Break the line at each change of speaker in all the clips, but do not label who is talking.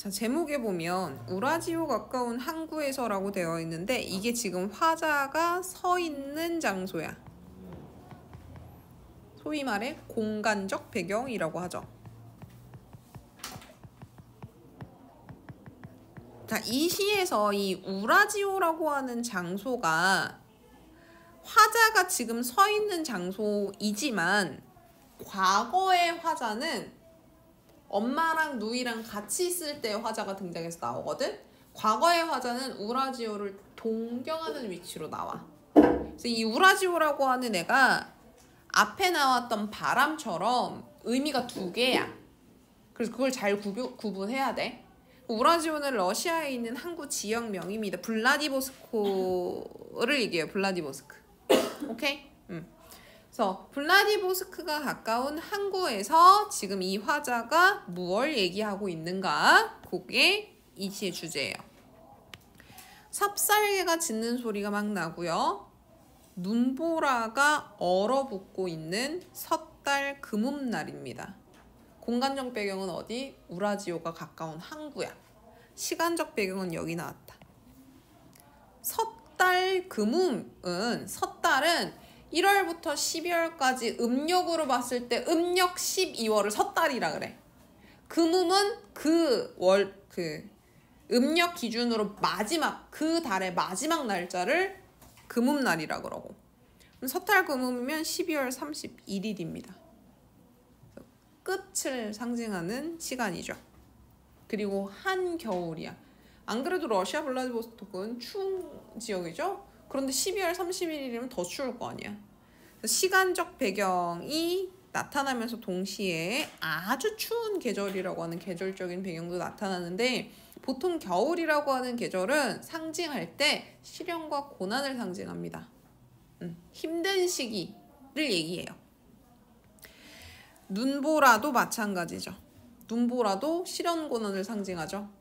자, 제목에 보면 우라지오 가까운 항구에서라고 되어 있는데 이게 지금 화자가 서 있는 장소야. 소위 말해 공간적 배경이라고 하죠. 자, 이 시에서 이 우라지오라고 하는 장소가 화자가 지금 서 있는 장소이지만 과거의 화자는 엄마랑 누이랑 같이 있을 때 화자가 등장해서 나오거든. 과거의 화자는 우라지오를 동경하는 위치로 나와. 그래서 이 우라지오라고 하는 애가 앞에 나왔던 바람처럼 의미가 두 개야. 그래서 그걸 잘 구분해야 돼. 우라지오는 러시아에 있는 항구 지역명입니다. 블라디보스토크를 얘기해요. 블라디보스크. 오케이? 그래서 블라디보스크가 가까운 항구에서 지금 이 화자가 무엇을 얘기하고 있는가? 그게 이 시의 주제예요. 삽살개가 짖는 소리가 막 나고요. 눈보라가 얼어붙고 있는 섣달 금음날입니다. 공간적 배경은 어디? 우라지오가 가까운 항구야. 시간적 배경은 여기 나왔다. 섣달 금음은 섣달은 1월부터 12월까지 음력으로 봤을 때 음력 12월을 섣달이라 그래. 금음은 그 음력 기준으로 마지막 그 달의 마지막 날짜를 금음날이라 그러고. 섣달 금음이면 12월 31일입니다. 끝을 상징하는 시간이죠. 그리고 한겨울이야. 안 그래도 러시아 블라디보스토크는 추운 지역이죠. 그런데 12월 31일이면 더 추울 거 아니야. 시간적 배경이 나타나면서 동시에 아주 추운 계절이라고 하는 계절적인 배경도 나타나는데 보통 겨울이라고 하는 계절은 상징할 때 시련과 고난을 상징합니다. 힘든 시기를 얘기해요. 눈보라도 마찬가지죠. 눈보라도 시련 고난을 상징하죠.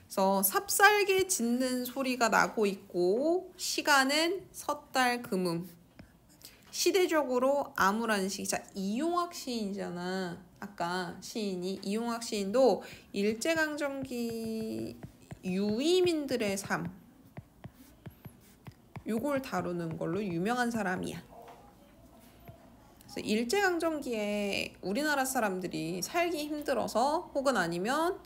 그래서 삽살개 짖는 소리가 나고 있고 시간은 섣달 금음. 시대적으로 암울한 시기. 자, 이용학 시인이잖아. 아까 시인이 이용학 시인도 일제강점기 유이민들의 삶 요걸 다루는 걸로 유명한 사람이야. 그래서 일제강점기에 우리나라 사람들이 살기 힘들어서 혹은 아니면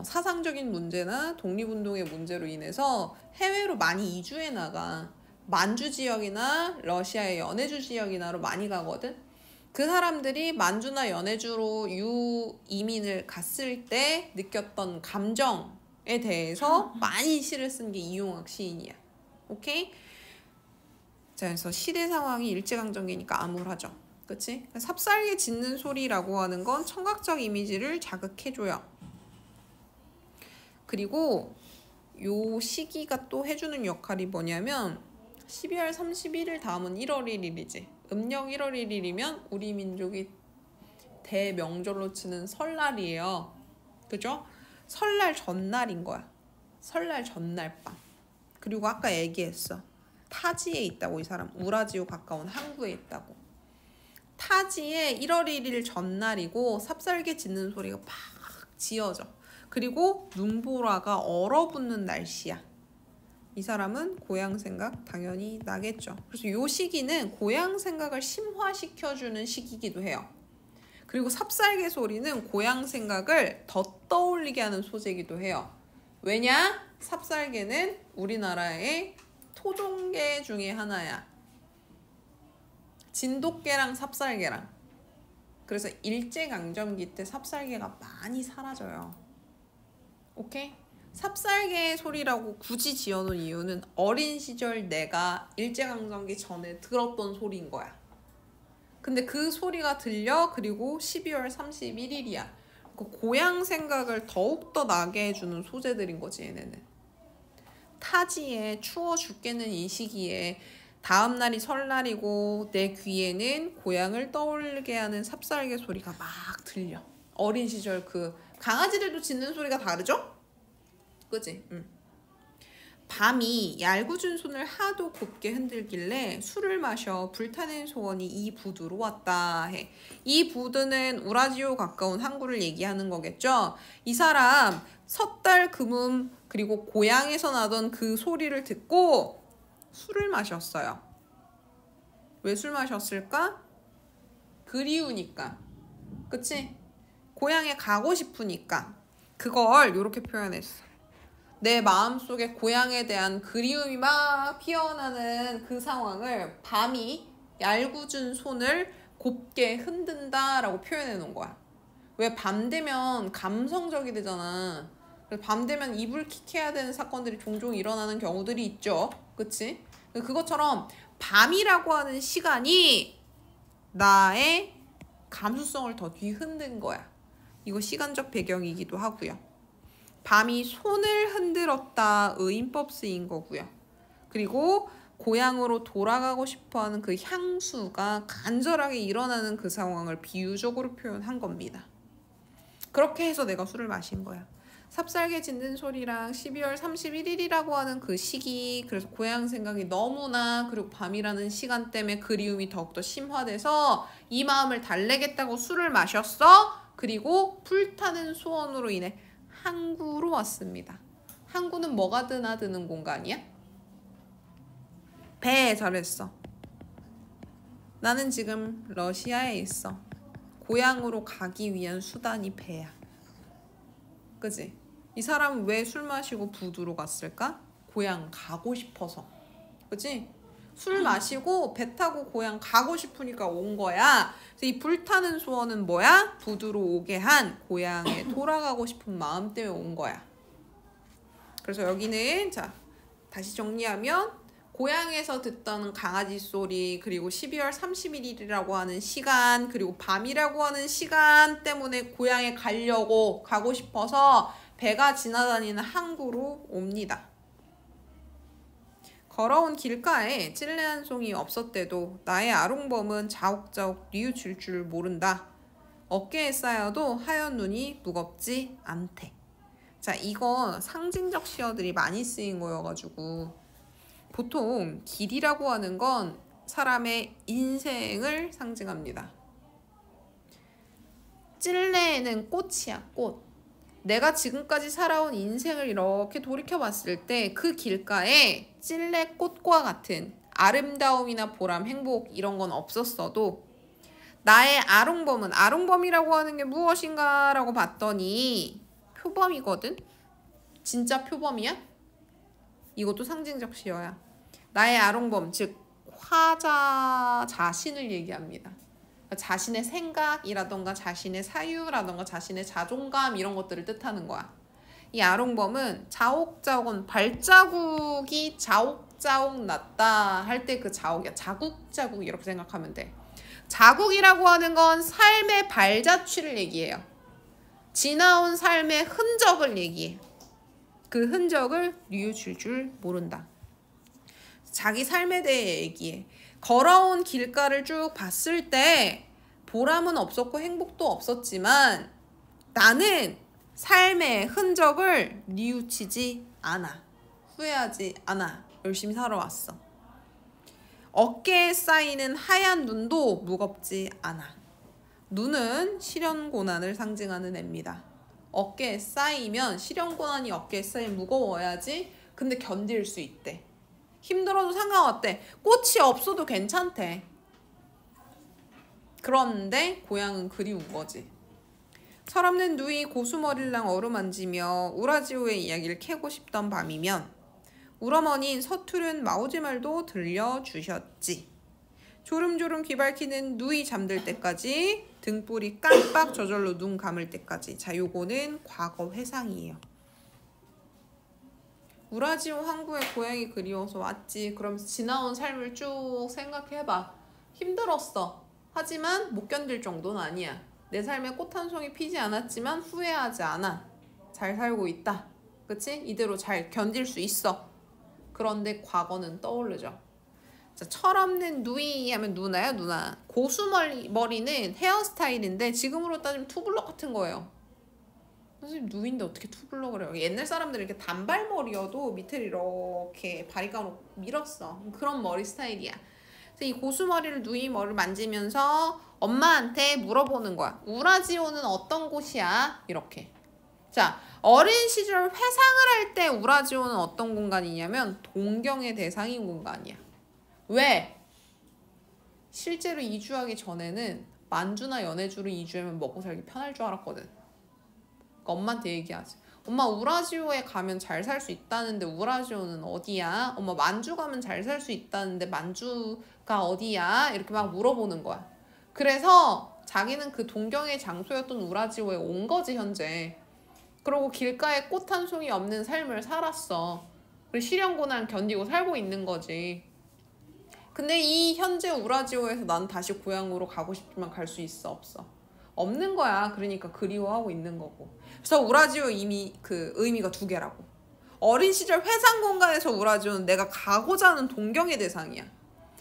사상적인 문제나 독립운동의 문제로 인해서 해외로 많이 이주해 나가. 만주 지역이나 러시아의 연해주 지역이나로 많이 가거든. 그 사람들이 만주나 연해주로 유이민을 갔을 때 느꼈던 감정에 대해서 많이 시를 쓴 게 이용학 시인이야. 오케이? 자, 그래서 시대 상황이 일제강점기니까 암울하죠. 그치? 삽살개 짖는 소리라고 하는 건 청각적 이미지를 자극해줘요. 그리고 요 시기가 또 해주는 역할이 뭐냐면 12월 31일 다음은 1월 1일이지. 음력 1월 1일이면 우리 민족이 대명절로 치는 설날이에요. 그죠? 설날 전날인 거야. 설날 전날 밤. 그리고 아까 얘기했어. 타지에 있다고. 이 사람 우라지오 가까운 항구에 있다고. 타지에 1월 1일 전날이고 삽살개 짖는 소리가 팍 지어져. 그리고 눈보라가 얼어붙는 날씨야. 이 사람은 고향 생각 당연히 나겠죠. 그래서 이 시기는 고향 생각을 심화시켜주는 시기이기도 해요. 그리고 삽살개 소리는 고향 생각을 더 떠올리게 하는 소재이기도 해요. 왜냐? 삽살개는 우리나라의 토종개 중에 하나야. 진돗개랑 삽살개랑. 그래서 일제강점기 때 삽살개가 많이 사라져요. 오케이? 삽살개 소리라고 굳이 지어놓은 이유는 어린 시절 내가 일제강점기 전에 들었던 소리인 거야. 근데 그 소리가 들려. 그리고 12월 31일이야. 고향 생각을 더욱더 나게 해주는 소재들인 거지 얘네는. 타지에 추워 죽겠는 이 시기에 다음 날이 설날이고 내 귀에는 고향을 떠올리게 하는 삽살개 소리가 막 들려. 어린 시절 그 강아지들도 짖는 소리가 다르죠? 그치? 밤이 얄궂은 손을 하도 곱게 흔들길래 술을 마셔 불타는 소원이 이 부두로 왔다 해. 이 부두는 우라지오 가까운 항구를 얘기하는 거겠죠. 이 사람 섣달 금음 그리고 고향에서 나던 그 소리를 듣고 술을 마셨어요. 왜 술 마셨을까? 그리우니까. 그치? 고향에 가고 싶으니까. 그걸 이렇게 표현했어. 내 마음속에 고향에 대한 그리움이 막 피어나는 그 상황을 밤이 얄궂은 손을 곱게 흔든다라고 표현해 놓은 거야. 왜 밤 되면 감성적이 되잖아. 그래서 밤 되면 이불킥해야 되는 사건들이 종종 일어나는 경우들이 있죠. 그치? 그것처럼 밤이라고 하는 시간이 나의 감수성을 더 뒤흔든 거야. 이거 시간적 배경이기도 하고요. 밤이 손을 흔들었다 의인법 쓰인 거고요. 그리고 고향으로 돌아가고 싶어하는 그 향수가 간절하게 일어나는 그 상황을 비유적으로 표현한 겁니다. 그렇게 해서 내가 술을 마신 거야. 삽살개 짖는 소리랑 12월 31일이라고 하는 그 시기, 그래서 고향 생각이 너무나, 그리고 밤이라는 시간 때문에 그리움이 더욱더 심화돼서 이 마음을 달래겠다고 술을 마셨어. 그리고 불타는 소원으로 인해 항구로 왔습니다. 항구는 뭐가 드나드는 공간이야? 배. 잘했어. 나는 지금 러시아에 있어. 고향으로 가기 위한 수단이 배야. 그치? 이 사람은 왜 술 마시고 부두로 갔을까? 고향 가고 싶어서. 그치? 술 마시고 배 타고 고향 가고 싶으니까 온 거야. 그래서 이 불타는 소원은 뭐야? 부두로 오게 한 고향에 돌아가고 싶은 마음 때문에 온 거야. 그래서 여기는 자 다시 정리하면 고향에서 듣던 강아지 소리, 그리고 12월 31일이라고 하는 시간, 그리고 밤이라고 하는 시간 때문에 고향에 가고 싶어서 배가 지나다니는 항구로 옵니다. 걸어온 길가에 찔레 한 송이 없었대도 나의 아롱범은 자욱자욱 뉘우칠 줄 모른다. 어깨에 쌓여도 하얀 눈이 무겁지 않대. 자, 이거 상징적 시어들이 많이 쓰인 거여가지고 보통 길이라고 하는 건 사람의 인생을 상징합니다. 찔레에는 꽃이야, 꽃. 내가 지금까지 살아온 인생을 이렇게 돌이켜봤을 때 그 길가에 찔레꽃과 같은 아름다움이나 보람, 행복 이런 건 없었어도 나의 아롱범은, 아롱범이라고 하는 게 무엇인가 라고 봤더니 표범이거든? 진짜 표범이야? 이것도 상징적 시어야. 나의 아롱범, 즉 화자 자신을 얘기합니다. 자신의 생각이라던가 자신의 사유라던가 자신의 자존감 이런 것들을 뜻하는 거야. 이 아롱범은 자옥자옥은 발자국이 자옥자옥 났다 할 때 그 자옥이야. 자국자국 이렇게 생각하면 돼. 자국이라고 하는 건 삶의 발자취를 얘기해요. 지나온 삶의 흔적을 얘기해. 그 흔적을 뉘우칠 줄 모른다. 자기 삶에 대해 얘기해. 걸어온 길가를 쭉 봤을 때 보람은 없었고 행복도 없었지만 나는 삶의 흔적을 뉘우치지 않아. 후회하지 않아. 열심히 살아왔어. 어깨에 쌓이는 하얀 눈도 무겁지 않아. 눈은 시련고난을 상징하는 애입니다. 어깨에 쌓이면, 시련고난이 어깨에 쌓이면 무거워야지. 근데 견딜 수 있대. 힘들어도 상관없대. 꽃이 없어도 괜찮대. 그런데 고향은 그리운 거지. 철없는 누이 고수머리랑 어루만지며 우라지오의 이야기를 캐고 싶던 밤이면 울어머니인 서투른 마오지말도 들려주셨지. 조름조름 귀 밝히는 누이 잠들 때까지, 등불이 깜빡 저절로 눈 감을 때까지. 자, 요거는 과거 회상이에요. 우라지오 항구에 고향이 그리워서 왔지. 그러면서 지나온 삶을 쭉 생각해봐. 힘들었어. 하지만 못 견딜 정도는 아니야. 내 삶에 꽃 한 송이 피지 않았지만 후회하지 않아. 잘 살고 있다. 그치? 이대로 잘 견딜 수 있어. 그런데 과거는 떠오르죠. 자, 철없는 누이 하면 누나야, 누나. 고수머리는 헤어스타일인데 지금으로 따지면 투블럭 같은 거예요. 선생님 누인데 어떻게 투블럭 그래요? 옛날 사람들은 이렇게 단발머리여도 밑을 이렇게 바리가로 밀었어. 그런 머리 스타일이야. 그래서 이 고수머리를 누이 머리를 만지면서 엄마한테 물어보는 거야. 우라지오는 어떤 곳이야? 이렇게. 자, 어린 시절 회상을 할 때 우라지오는 어떤 공간이냐면 동경의 대상인 공간이야. 왜? 실제로 이주하기 전에는 만주나 연해주로 이주하면 먹고 살기 편할 줄 알았거든. 그러니까 엄마한테 얘기하지. 엄마 우라지오에 가면 잘 살 수 있다는데 우라지오는 어디야? 엄마 만주 가면 잘 살 수 있다는데 만주가 어디야? 이렇게 막 물어보는 거야. 그래서 자기는 그 동경의 장소였던 우라지오에 온 거지 현재. 그러고 길가에 꽃 한 송이 없는 삶을 살았어. 그리고 시련고난 견디고 살고 있는 거지. 근데 이 현재 우라지오에서 난 다시 고향으로 가고 싶지만 갈 수 있어? 없어? 없는 거야. 그러니까 그리워하고 있는 거고. 그래서 우라지오 이미 그 의미가 두 개라고. 어린 시절 회상 공간에서 우라지오는 내가 가고자 하는 동경의 대상이야.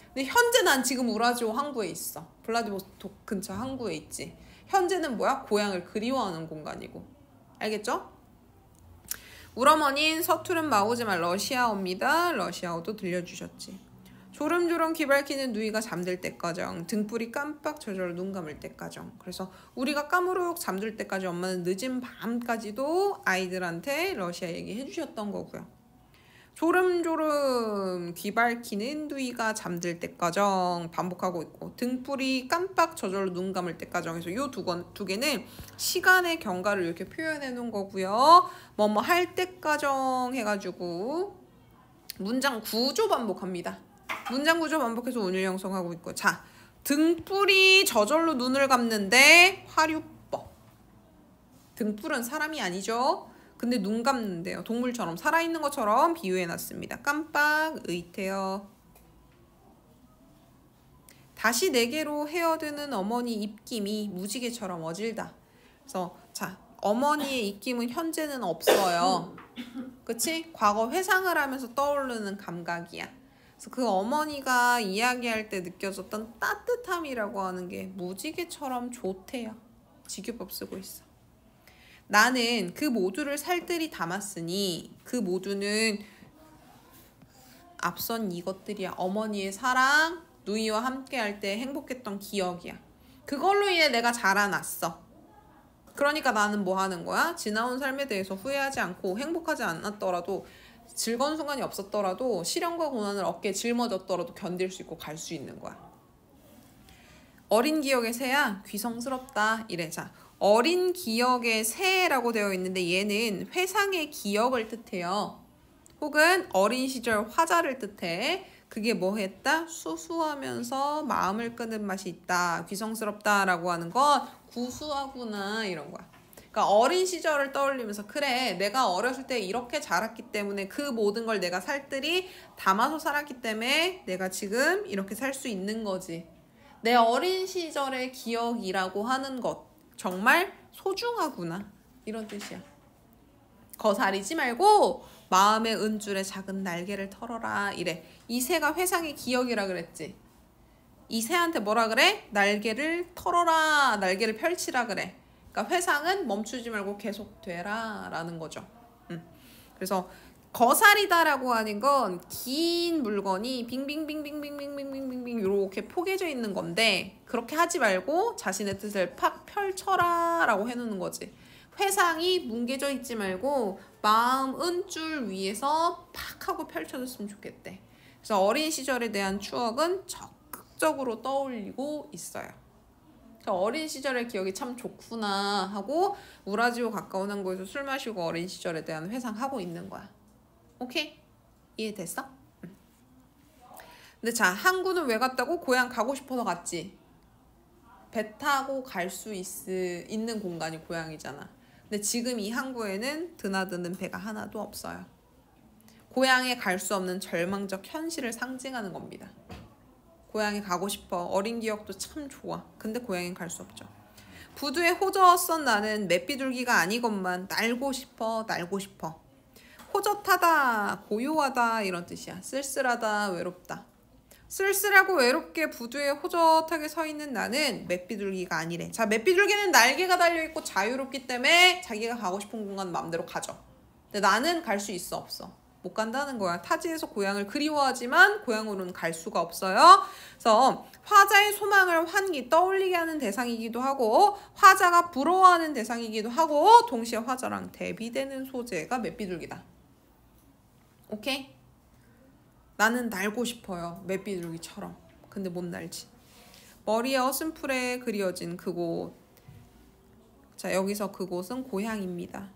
근데 현재 난 지금 우라지오 항구에 있어. 블라디보스토크 근처 항구에 있지. 현재는 뭐야? 고향을 그리워하는 공간이고. 알겠죠? 우러머니는 서투른 마오지만 러시아어입니다. 러시아어도 들려주셨지. 조름조름 귀 밝히는 누이가 잠들 때까정, 등불이 깜빡 저절로 눈 감을 때까정. 그래서 우리가 까무룩 잠들 때까지 엄마는 늦은 밤까지도 아이들한테 러시아 얘기 해주셨던 거고요. 조름조름 귀 밝히는 누이가 잠들 때까정 반복하고 있고, 등불이 깜빡 저절로 눈 감을 때까정 해서 이 두 개는 시간의 경과를 이렇게 표현해 놓은 거고요. 뭐뭐 할 때까정 해가지고 문장 구조 반복합니다. 문장 구조 반복해서 오늘 형성하고 있고, 자, 등불이 저절로 눈을 감는데 화류법. 등불은 사람이 아니죠. 근데 눈 감는데요. 동물처럼 살아있는 것처럼 비유해놨습니다. 깜빡 의태어. 다시 내게로 헤어드는 어머니 입김이 무지개처럼 어질다. 그래서 자, 어머니의 입김은 현재는 없어요. 그치? 과거 회상을 하면서 떠오르는 감각이야. 그래서 그 어머니가 이야기할 때 느껴졌던 따뜻함이라고 하는 게 무지개처럼 좋대요. 직유법 쓰고 있어. 나는 그 모두를 살뜰히 담았으니 그 모두는 앞선 이것들이야. 어머니의 사랑, 누이와 함께 할 때 행복했던 기억이야. 그걸로 인해 내가 자라났어. 그러니까 나는 뭐 하는 거야? 지나온 삶에 대해서 후회하지 않고 행복하지 않았더라도 즐거운 순간이 없었더라도 시련과 고난을 어깨에 짊어졌더라도 견딜 수 있고 갈 수 있는 거야. 어린 기억의 새야 귀성스럽다 이래. 자, 어린 기억의 새라고 되어 있는데 얘는 회상의 기억을 뜻해요. 혹은 어린 시절 화자를 뜻해. 그게 뭐 했다? 수수하면서 마음을 끄는 맛이 있다. 귀성스럽다라고 하는 건 구수하구나 이런 거야. 그러니까 어린 시절을 떠올리면서 그래 내가 어렸을 때 이렇게 자랐기 때문에 그 모든 걸 내가 살뜰히 담아서 살았기 때문에 내가 지금 이렇게 살 수 있는 거지. 내 어린 시절의 기억이라고 하는 것 정말 소중하구나 이런 뜻이야. 거사리지 말고 마음의 은줄에 작은 날개를 털어라 이래. 이 새가 회상의 기억이라 그랬지. 이 새한테 뭐라 그래? 날개를 털어라, 날개를 펼치라 그래. 그러니까 회상은 멈추지 말고 계속되라 라는 거죠. 그래서 거사리다라고 하는 건 긴 물건이 빙빙빙빙빙빙빙빙빙 이렇게 포개져 있는 건데 그렇게 하지 말고 자신의 뜻을 팍 펼쳐라 라고 해놓는 거지. 회상이 뭉개져 있지 말고 마음 은줄 위에서 팍 하고 펼쳐졌으면 좋겠대. 그래서 어린 시절에 대한 추억은 적극적으로 떠올리고 있어요. 어린 시절의 기억이 참 좋구나 하고 우라지오 가까운 항구에서 술 마시고 어린 시절에 대한 회상하고 있는 거야. 오케이? 이해됐어? 근데 자, 항구는 왜 갔다고? 고향 가고 싶어서 갔지. 배 타고 갈 수 있는 공간이 고향이잖아. 근데 지금 이 항구에는 드나드는 배가 하나도 없어요. 고향에 갈 수 없는 절망적 현실을 상징하는 겁니다. 고향에 가고 싶어. 어린 기억도 참 좋아. 근데 고향엔 갈 수 없죠. 부두에 호젓선 나는 맷비둘기가 아니건만 날고 싶어. 날고 싶어. 호젓하다, 고요하다 이런 뜻이야. 쓸쓸하다, 외롭다. 쓸쓸하고 외롭게 부두에 호젓하게 서 있는 나는 맷비둘기가 아니래. 자, 맷비둘기는 날개가 달려있고 자유롭기 때문에 자기가 가고 싶은 공간 마음대로 가죠. 근데 나는 갈 수 있어, 없어? 못 간다는 거야. 타지에서 고향을 그리워하지만 고향으로는 갈 수가 없어요. 그래서 화자의 소망을 환기 떠올리게 하는 대상이기도 하고 화자가 부러워하는 대상이기도 하고 동시에 화자랑 대비되는 소재가 맷비둘기다. 오케이? 나는 날고 싶어요. 맷비둘기처럼. 근데 못 날지. 머리에 어슴풀에 그려진 그곳. 자, 여기서 그곳은 고향입니다.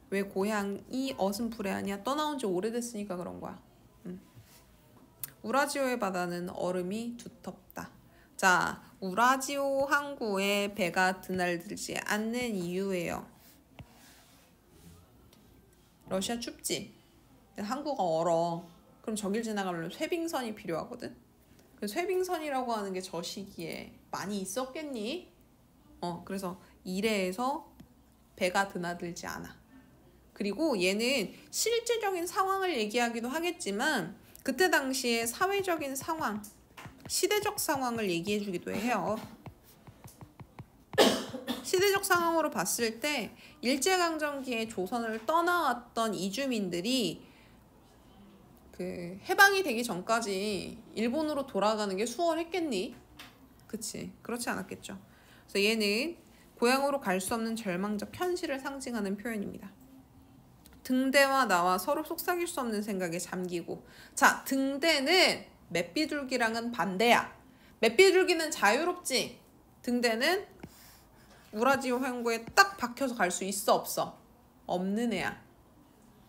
왜 고향이 어슴풀에 아니야? 떠나온 지 오래됐으니까 그런 거야. 우라지오의 바다는 얼음이 두텁다. 자, 우라지오 항구에 배가 드날들지 않는 이유예요. 러시아 춥지? 항구가 얼어. 그럼 저길 지나가려면 쇄빙선이 필요하거든. 쇄빙선이라고 하는 게 저 시기에 많이 있었겠니? 그래서 이래에서 배가 드나들지 않아. 그리고 얘는 실제적인 상황을 얘기하기도 하겠지만 그때 당시에 사회적인 상황, 시대적 상황을 얘기해주기도 해요. 시대적 상황으로 봤을 때 일제강점기에 조선을 떠나왔던 이주민들이 그 해방이 되기 전까지 일본으로 돌아가는 게 수월했겠니? 그치? 그렇지 않았겠죠. 그래서 얘는 고향으로 갈 수 없는 절망적 현실을 상징하는 표현입니다. 등대와 나와 서로 속삭일 수 없는 생각에 잠기고. 자, 등대는 맷비둘기랑은 반대야. 맷비둘기는 자유롭지. 등대는 우라지오 항구에 딱 박혀서 갈 수 있어, 없어? 없는 애야.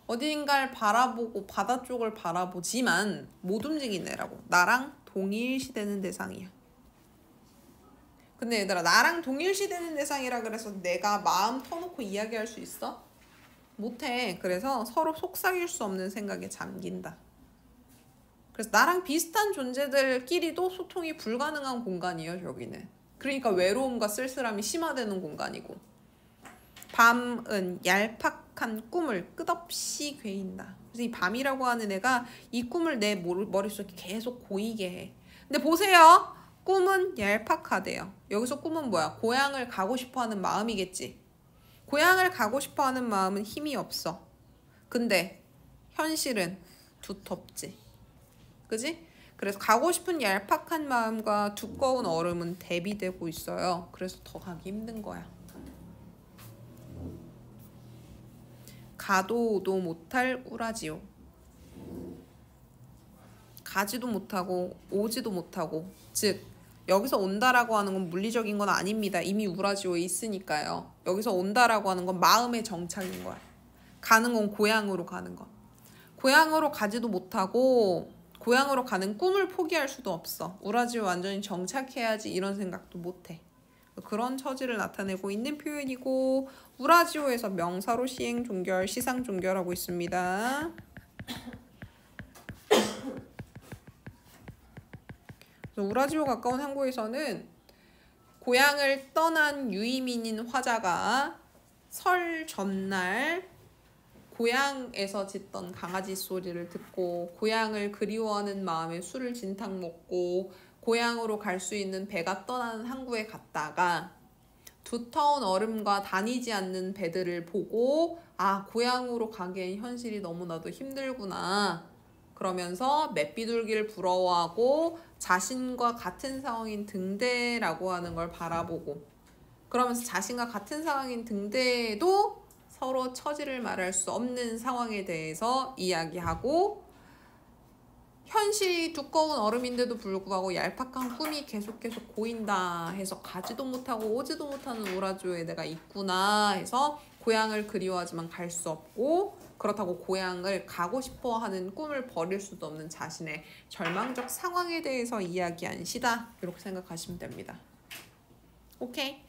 어딘가를 바라보고 바다 쪽을 바라보지만 못 움직이는 애라고. 나랑 동일시되는 대상이야. 근데 얘들아, 나랑 동일시되는 대상이라 그래서 내가 마음 터놓고 이야기할 수 있어? 못해. 그래서 서로 속삭일 수 없는 생각에 잠긴다. 그래서 나랑 비슷한 존재들끼리도 소통이 불가능한 공간이에요, 여기는. 그러니까 외로움과 쓸쓸함이 심화되는 공간이고. 밤은 얄팍한 꿈을 끝없이 괴인다. 그래서 이 밤이라고 하는 애가 이 꿈을 내 머릿속에 계속 고이게 해. 근데 보세요. 꿈은 얄팍하대요. 여기서 꿈은 뭐야? 고향을 가고 싶어하는 마음이겠지. 고향을 가고 싶어하는 마음은 힘이 없어. 근데 현실은 두텁지. 그지? 그래서 가고 싶은 얄팍한 마음과 두꺼운 얼음은 대비되고 있어요. 그래서 더 가기 힘든 거야. 가도 오도 못할 우라지오. 가지도 못하고 오지도 못하고. 즉 여기서 온다라고 하는 건 물리적인 건 아닙니다. 이미 우라지오에 있으니까요. 여기서 온다라고 하는 건 마음의 정착인 거야. 가는 건 고향으로 가는 거. 고향으로 가지도 못하고 고향으로 가는 꿈을 포기할 수도 없어. 우라지오 완전히 정착해야지 이런 생각도 못해. 그런 처지를 나타내고 있는 표현이고 우라지오에서 명사로 시행 종결, 시상 종결하고 있습니다. 그래서 우라지오 가까운 항구에서는 고향을 떠난 유이민인 화자가 설 전날 고향에서 짖던 강아지 소리를 듣고 고향을 그리워하는 마음에 술을 진탕 먹고 고향으로 갈 수 있는 배가 떠나는 항구에 갔다가 두터운 얼음과 다니지 않는 배들을 보고 아, 고향으로 가기엔 현실이 너무나도 힘들구나. 그러면서 맷비둘기를 부러워하고 자신과 같은 상황인 등대라고 하는 걸 바라보고 그러면서 자신과 같은 상황인 등대도 서로 처지를 말할 수 없는 상황에 대해서 이야기하고 현실이 두꺼운 얼음인데도 불구하고 얄팍한 꿈이 계속 고인다 해서 가지도 못하고 오지도 못하는 우라지오에 내가 있구나 해서 고향을 그리워하지만 갈 수 없고 그렇다고 고향을 가고 싶어하는 꿈을 버릴 수도 없는 자신의 절망적 상황에 대해서 이야기한 시다. 이렇게 생각하시면 됩니다. 오케이?